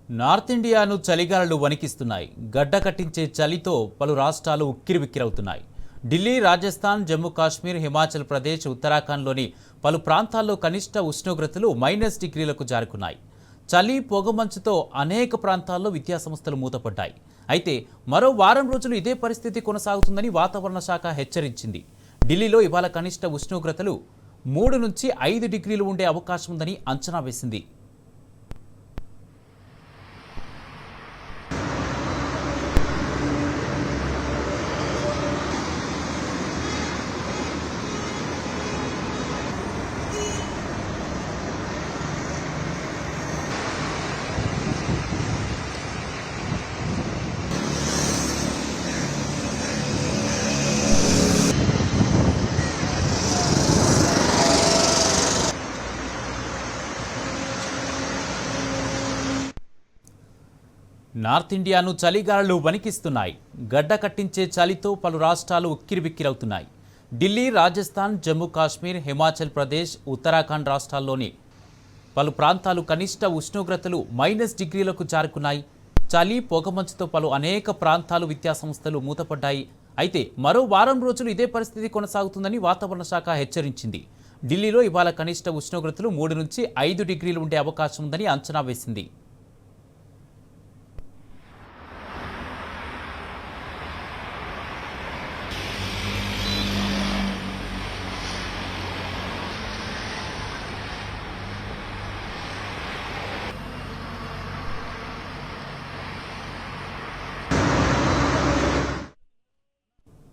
North ఇండియాను చలిగాలులు వణికిస్తున్నాయి. గడ్డ కట్టించే చలితో పలు రాష్ట్రాలు ఉక్కిరిబిక్కిరవుతున్నాయి. ఢిల్లీ, రాజస్థాన్, జమ్మూ కాశ్మీర్, హిమాచల్ ప్రదేశ్, ఉత్తరాఖండ్లోని పలు ప్రాంతాల్లో కనిష్ట ఉష్ణోగ్రతలు -డిగ్రీలకు జారుకున్నాయి. చలి, పొగమంచుతో అనేక ప్రాంతాల్లో విద్యాసంస్థలు మూతపడ్డాయి. అయితే మరో వారం రోజులు ఇదే పరిస్థితి కొనసాగుతుందని వాతావరణ శాఖ హెచ్చరించింది. ఢిల్లీలో ఇవాళ కనిష్ట ఉష్ణోగ్రతలు 3 నుంచి 5 డిగ్రీలు ఉండే అవకాశం ఉందని అంచనా వేసింది. నార్త్ ఇండియాను చలిగాలులు వణికిస్తున్నాయి. గడ్డ కట్టించే చలితో పలు రాష్ట్రాలు ఉక్కిరిబిక్కిరవుతున్నాయి. ఢిల్లీ, రాజస్థాన్, జమ్మూ కాశ్మీర్, హిమాచల్ ప్రదేశ్, ఉత్తరాఖండ్ రాష్ట్రాల్లోని పలు ప్రాంతాలు కనిష్ట ఉష్ణోగ్రతలు -డిగ్రీలకు జారుకున్నాయి. చలి, పొగమంచుతో అనేక ప్రాంతాలు విద్యాసంస్థలు మూతపడ్డాయి. అయితే మరో వారం రోజులు ఇదే పరిస్థితి కొనసాగుతుందని వాతావరణ శాఖ హెచ్చరించింది. ఢిల్లీలో ఇవాళ కనిష్ట ఉష్ణోగ్రతలు 3 నుంచి 5 డిగ్రీలు ఉండే అవకాశం ఉందని అంచనా వేసింది.